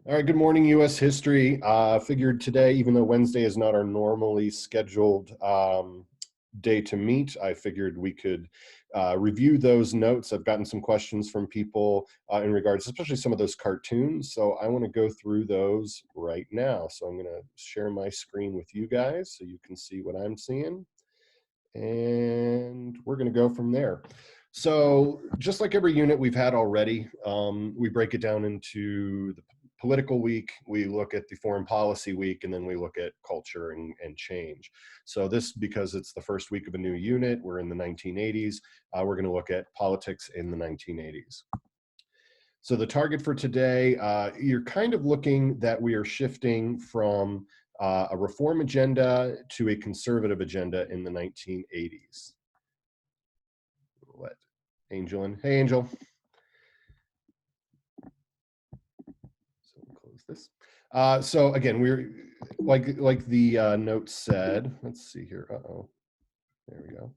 All right, good morning, U.S. history. Figured today, even though Wednesday is not our normally scheduled day to meet, I figured we could review those notes. I've gotten some questions from people in regards, especially some of those cartoons. So I want to go through those right now. So I'm going to share my screen with you guys so you can see what I'm seeing. And we're going to go from there. So just like every unit we've had already, we break it down into the political week, we look at the foreign policy week, and then we look at culture and change. So this, because it's the first week of a new unit, we're in the 1980s, we're going to look at politics in the 1980s. So the target for today, you're kind of looking that we are shifting from a reform agenda to a conservative agenda in the 1980s. Let Angel in. Hey, Angel. So we'll close this. So again, we're like the note said. Let's see here. There we go.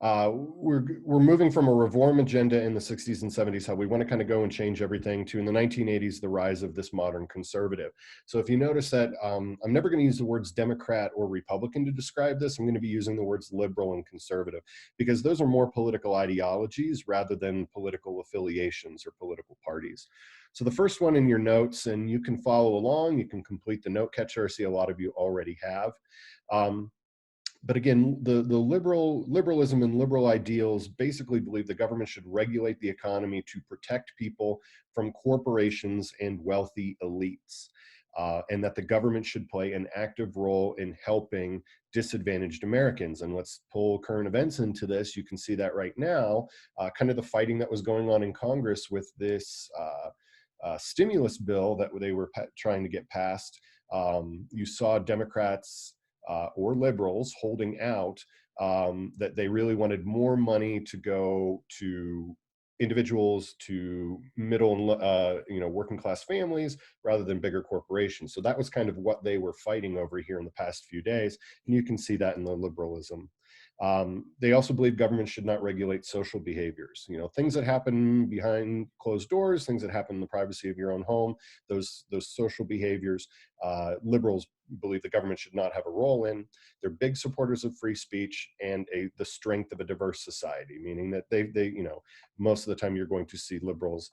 We're moving from a reform agenda in the 60s and 70s, how we want to kind of go and change everything, to in the 1980s, the rise of this modern conservative. So if you notice that I'm never going to use the words Democrat or Republican to describe this, I'm going to be using the words liberal and conservative, because those are more political ideologies rather than political affiliations or political parties. So the first one in your notes, and you can follow along, you can complete the note catcher. I see a lot of you already have. But again, the liberalism and liberal ideals basically believe the government should regulate the economy to protect people from corporations and wealthy elites, and that the government should play an active role in helping disadvantaged Americans. And let's pull current events into this. You can see that right now, kind of the fighting that was going on in Congress with this stimulus bill that they were trying to get passed. You saw Democrats or liberals holding out that they really wanted more money to go to individuals, to middle and working class families, rather than bigger corporations. So that was kind of what they were fighting over here in the past few days, and you can see that in the liberalism. They also believe government should not regulate social behaviors. Things that happen behind closed doors, things that happen in the privacy of your own home, those social behaviors, liberals believe the government should not have a role in. They're big supporters of free speech and the strength of a diverse society, meaning that they most of the time you're going to see liberals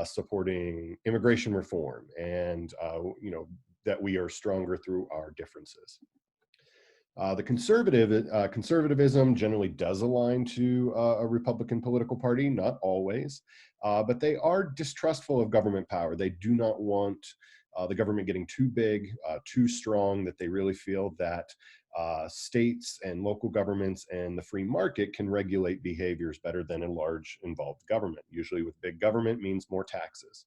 supporting immigration reform and that we are stronger through our differences. The conservatism generally does align to a Republican political party, not always, but they are distrustful of government power. They do not want the government getting too big, too strong, that they really feel that states and local governments and the free market can regulate behaviors better than a large involved government. Usually with big government means more taxes.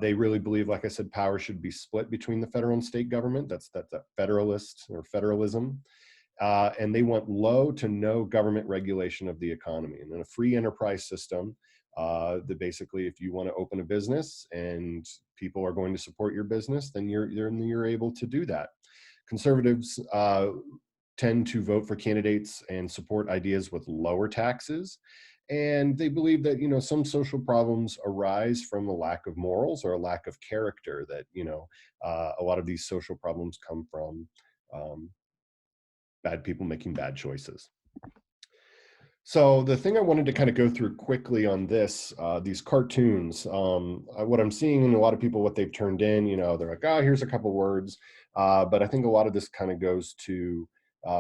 They really believe, like I said, power should be split between the federal and state government. That's a federalist or federalism. And they want low to no government regulation of the economy. And in a free enterprise system, that basically, if you want to open a business and people are going to support your business, then you're able to do that. Conservatives tend to vote for candidates and support ideas with lower taxes. And they believe that, some social problems arise from a lack of morals or a lack of character, that, a lot of these social problems come from bad people making bad choices. So the thing I wanted to kind of go through quickly on this, these cartoons, what I'm seeing in a lot of people, what they've turned in, they're like, oh, here's a couple words. But I think a lot of this kind of goes to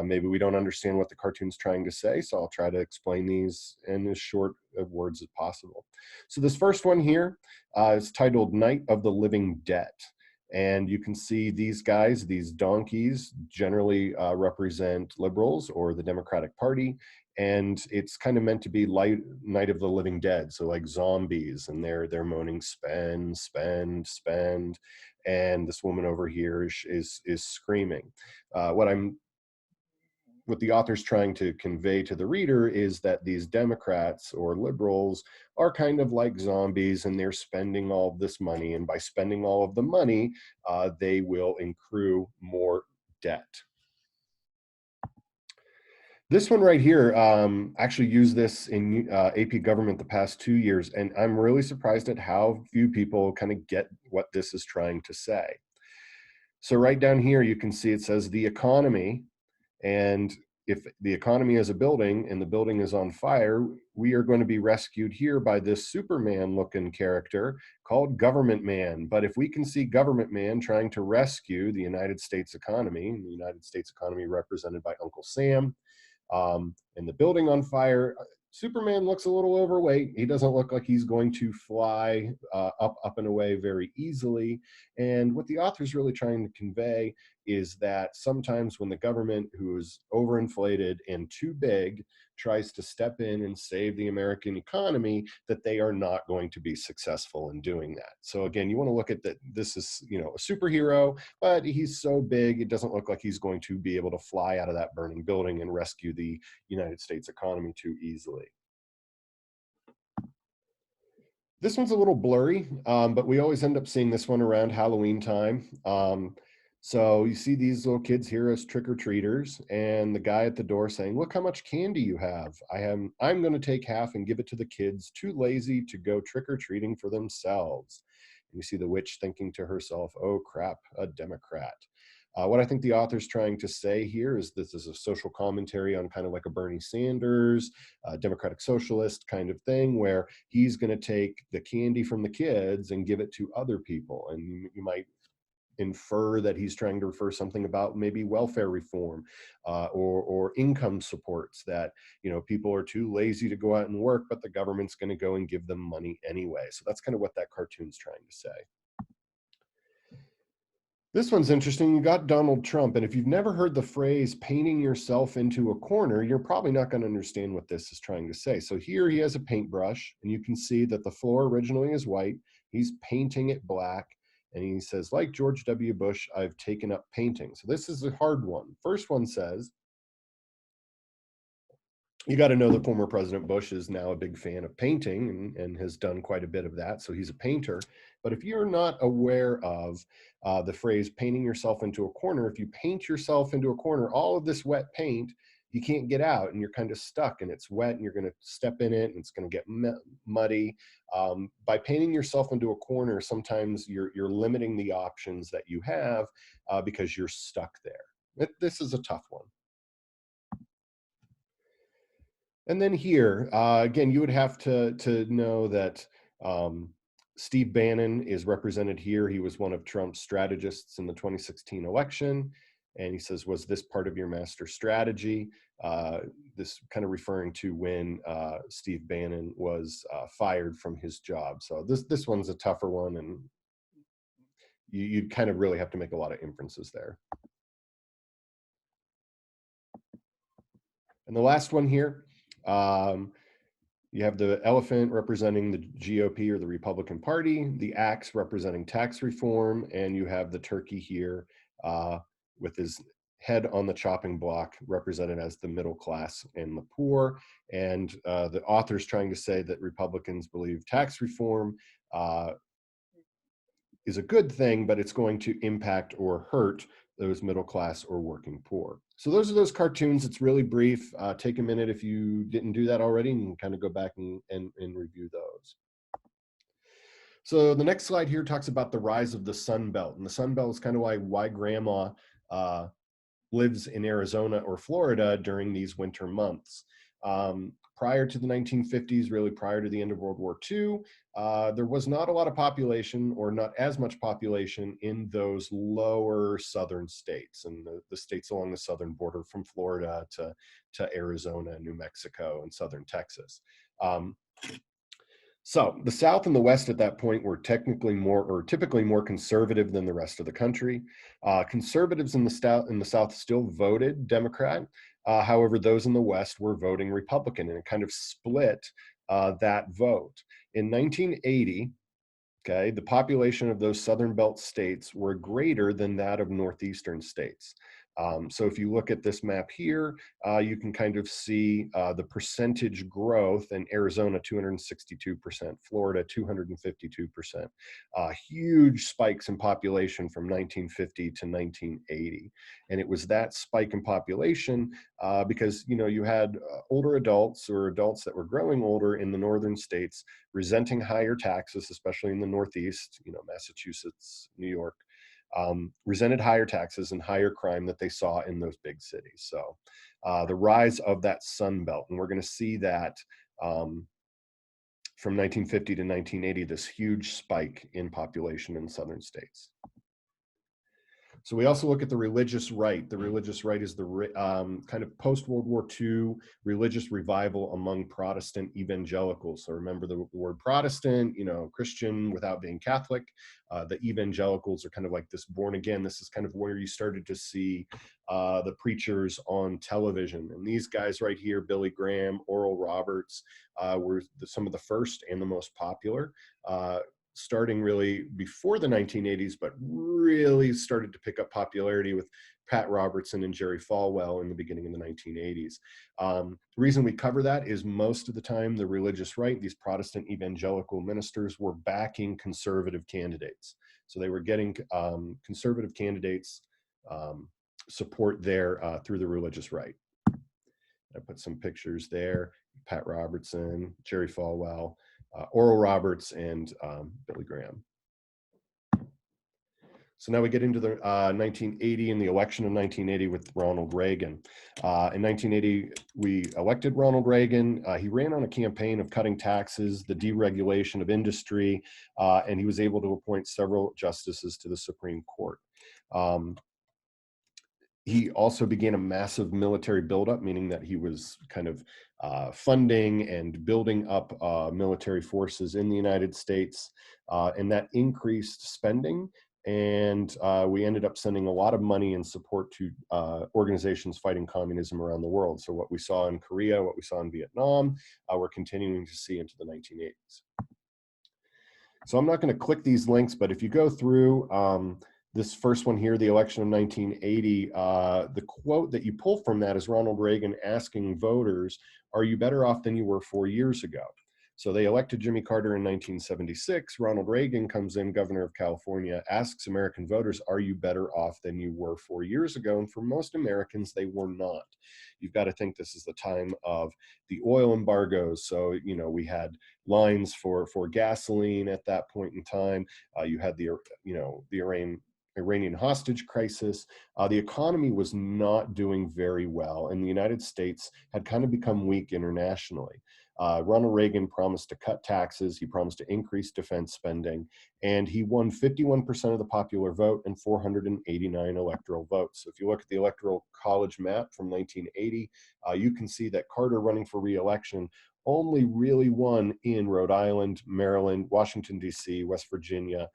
maybe we don't understand what the cartoon's trying to say. So I'll try to explain these in as short of words as possible. So this first one here is titled Night of the Living Dead. And you can see these guys, these donkeys, generally represent liberals or the Democratic Party. And it's kind of meant to be Night of the Living Dead, so like zombies, and they're moaning spend, spend, spend, and this woman over here is screaming. What the author's trying to convey to the reader is that these Democrats or liberals are kind of like zombies, and they're spending all of this money, and by spending all of the money, they will accrue more debt. This one right here, actually used this in AP government the past 2 years, and I'm really surprised at how few people kind of get what this is trying to say. So right down here, you can see it says the economy, and if the economy is a building and the building is on fire, we are going to be rescued here by this Superman looking character called Government Man. But if we can see Government Man trying to rescue the United States economy, the United States economy represented by Uncle Sam, and the building on fire. Superman looks a little overweight. He doesn't look like he's going to fly up and away very easily. And what the author's really trying to convey is that sometimes when the government, who is overinflated and too big, tries to step in and save the American economy, that they are not going to be successful in doing that. So again, you want to look at that. This is, a superhero, but he's so big, it doesn't look like he's going to be able to fly out of that burning building and rescue the United States economy too easily. This one's a little blurry, but we always end up seeing this one around Halloween time. So you see these little kids here as trick-or-treaters, and the guy at the door saying, "Look how much candy you have. I'm going to take half and give it to the kids too lazy to go trick-or-treating for themselves." And you see the witch thinking to herself, "Oh crap, a Democrat." What I think the author's trying to say here is this is a social commentary on kind of like a Bernie Sanders, Democratic Socialist kind of thing, where he's going to take the candy from the kids and give it to other people. And you might infer that he's trying to refer something about maybe welfare reform, or income supports, that people are too lazy to go out and work, but the government's going to go and give them money anyway. So that's kind of what that cartoon's trying to say. This one's interesting. You got Donald Trump, and if you've never heard the phrase painting yourself into a corner, you're probably not going to understand what this is trying to say. So here he has a paintbrush, and you can see that the floor originally is white. He's painting it black, and he says, like George W. Bush, I've taken up painting. So this is a hard one. First one says, you got to know that former President Bush is now a big fan of painting, and has done quite a bit of that. So he's a painter. But if you're not aware of the phrase painting yourself into a corner, if you paint yourself into a corner, all of this wet paint, you can't get out, and you're kind of stuck, and it's wet, and you're going to step in it, and it's going to get muddy. By painting yourself into a corner, sometimes you're limiting the options that you have, because you're stuck there. This is a tough one. And then here, again, you would have to know that um, Steve Bannon is represented here. He was one of Trump's strategists in the 2016 election. And he says, was this part of your master strategy? This kind of referring to when Steve Bannon was fired from his job. So this one's a tougher one, and you kind of really have to make a lot of inferences there. And the last one here, you have the elephant representing the GOP or the Republican Party, the axe representing tax reform, and you have the turkey here with his head on the chopping block, represented as the middle class and the poor. And the author's trying to say that Republicans believe tax reform is a good thing, but it's going to impact or hurt those middle class or working poor. So those are those cartoons. It's really brief. Take a minute if you didn't do that already, and kind of go back and review those. So the next slide here talks about the rise of the Sun Belt. And the Sun Belt is kind of why grandma uh, lives in Arizona or Florida during these winter months. Prior to the 1950s, really prior to the end of World War II, there was not a lot of population, or not as much population, in those lower southern states, and the states along the southern border from Florida to Arizona, New Mexico, and southern Texas. So the South and the West at that point were typically more conservative than the rest of the country. Conservatives in the South still voted Democrat. However, those in the West were voting Republican, and it kind of split that vote. In 1980, okay, the population of those Southern Belt states were greater than that of Northeastern states. So if you look at this map here, you can kind of see the percentage growth in Arizona, 262%, Florida, 252%. Huge spikes in population from 1950 to 1980. And it was that spike in population because, you know, you had older adults or adults that were growing older in the northern states resenting higher taxes, especially in the Northeast, you know, Massachusetts, New York, resented higher taxes and higher crime that they saw in those big cities. So the rise of that Sun Belt, and we're going to see that from 1950 to 1980, this huge spike in population in southern states. So we also look at the religious right. The religious right is the kind of post-World War II religious revival among Protestant evangelicals. So remember the word Protestant, you know, Christian without being Catholic. The evangelicals are kind of like this born again. This is kind of where you started to see the preachers on television. And these guys right here, Billy Graham, Oral Roberts, were some of the first and the most popular. Starting really before the 1980s, but really started to pick up popularity with Pat Robertson and Jerry Falwell in the beginning of the 1980s. The reason we cover that is most of the time the religious right, these Protestant evangelical ministers, were backing conservative candidates. So they were getting conservative candidates support there through the religious right. I put some pictures there, Pat Robertson, Jerry Falwell, Oral Roberts, and Billy Graham. So now we get into the 1980 and the election of 1980 with Ronald Reagan. In 1980, we elected Ronald Reagan. He ran on a campaign of cutting taxes, the deregulation of industry, and he was able to appoint several justices to the Supreme Court. He also began a massive military buildup, meaning that he was kind of funding and building up military forces in the United States, and that increased spending. And we ended up sending a lot of money in support to organizations fighting communism around the world. So what we saw in Korea, what we saw in Vietnam, we're continuing to see into the 1980s. So I'm not going to click these links, but if you go through this first one here, the election of 1980, the quote that you pull from that is Ronald Reagan asking voters, are you better off than you were 4 years ago? So they elected Jimmy Carter in 1976. Ronald Reagan comes in, governor of California, asks American voters, are you better off than you were 4 years ago? And for most Americans, they were not. You've got to think this is the time of the oil embargoes. So, you know, we had lines for gasoline at that point in time. You had the Iranian hostage crisis. The economy was not doing very well, and the United States had kind of become weak internationally. Ronald Reagan promised to cut taxes. He promised to increase defense spending, and he won 51% of the popular vote and 489 electoral votes. So if you look at the Electoral College map from 1980, you can see that Carter, running for re-election, only really won in Rhode Island, Maryland, Washington, D.C., West Virginia,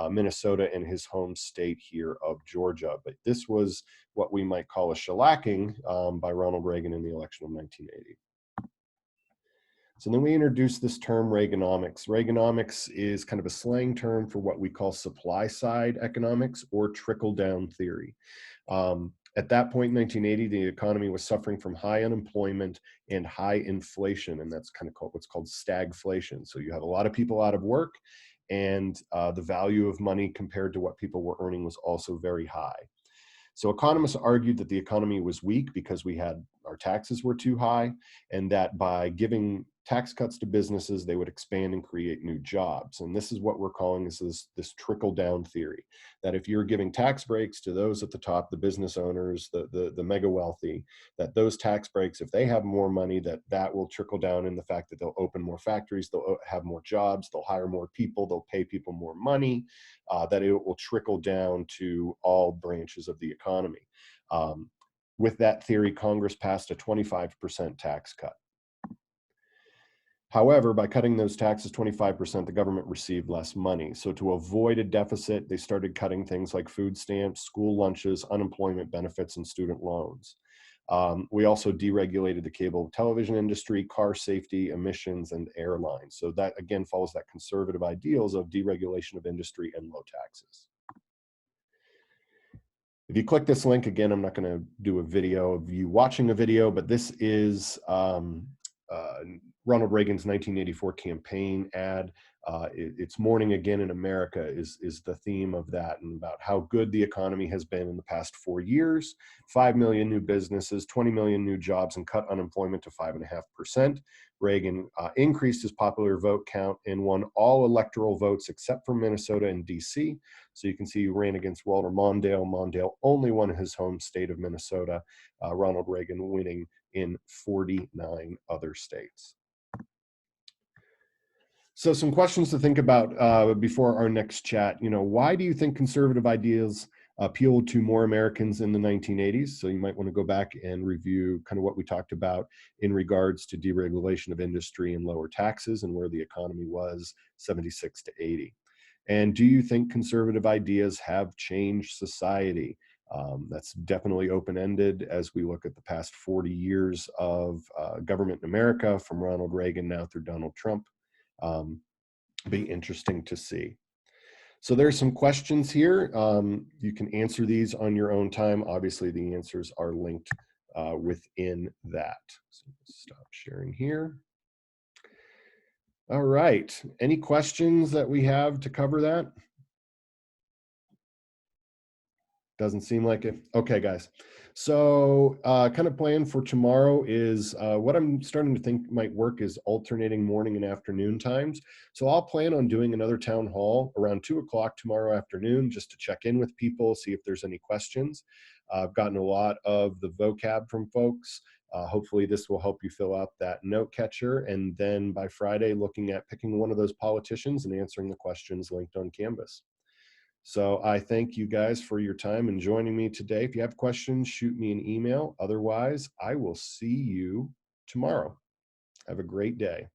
Minnesota, and his home state here of Georgia. But this was what we might call a shellacking by Ronald Reagan in the election of 1980. So then we introduced this term Reaganomics. Reaganomics is kind of a slang term for what we call supply side economics or trickle down theory. At that point in 1980, the economy was suffering from high unemployment and high inflation, and that's kind of what's called stagflation. So you have a lot of people out of work, and the value of money compared to what people were earning was also very high. So economists argued that the economy was weak because our taxes were too high, and that by giving tax cuts to businesses, they would expand and create new jobs. And this is what we're calling this trickle down theory, that if you're giving tax breaks to those at the top, the business owners, the mega wealthy, that those tax breaks, if they have more money, that will trickle down in the fact that they'll open more factories, they'll have more jobs, they'll hire more people, they'll pay people more money, that it will trickle down to all branches of the economy. With that theory, Congress passed a 25% tax cut. However, by cutting those taxes 25%, the government received less money. So to avoid a deficit, they started cutting things like food stamps, school lunches, unemployment benefits, and student loans. We also deregulated the cable television industry, car safety, emissions, and airlines. So that, again, follows that conservative ideals of deregulation of industry and low taxes. If you click this link, again, I'm not going to do a video of you watching a video, but this is Ronald Reagan's 1984 campaign ad. It's Morning Again in America is the theme of that, and about how good the economy has been in the past 4 years. 5 million new businesses, 20 million new jobs, and cut unemployment to 5.5%. Reagan increased his popular vote count and won all electoral votes except for Minnesota and DC. So you can see he ran against Walter Mondale. Mondale only won his home state of Minnesota. Ronald Reagan winning in 49 other states. So some questions to think about before our next chat. Why do you think conservative ideas appealed to more Americans in the 1980s? So you might want to go back and review kind of what we talked about in regards to deregulation of industry and lower taxes and where the economy was 76 to 80. And do you think conservative ideas have changed society? That's definitely open-ended as we look at the past 40 years of government in America, from Ronald Reagan now through Donald Trump. Be interesting to see. So there's some questions here. You can answer these on your own time. Obviously, the answers are linked within that. So stop sharing here. All right. Any questions that we have to cover that? Doesn't seem like it. Okay, guys. So kind of plan for tomorrow is what I'm starting to think might work is alternating morning and afternoon times. So I'll plan on doing another town hall around 2 o'clock tomorrow afternoon just to check in with people, see if there's any questions. I've gotten a lot of the vocab from folks. Hopefully this will help you fill out that note catcher. And then by Friday, looking at picking one of those politicians and answering the questions linked on Canvas. So I thank you guys for your time and joining me today. If you have questions, shoot me an email. Otherwise, I will see you tomorrow. Have a great day.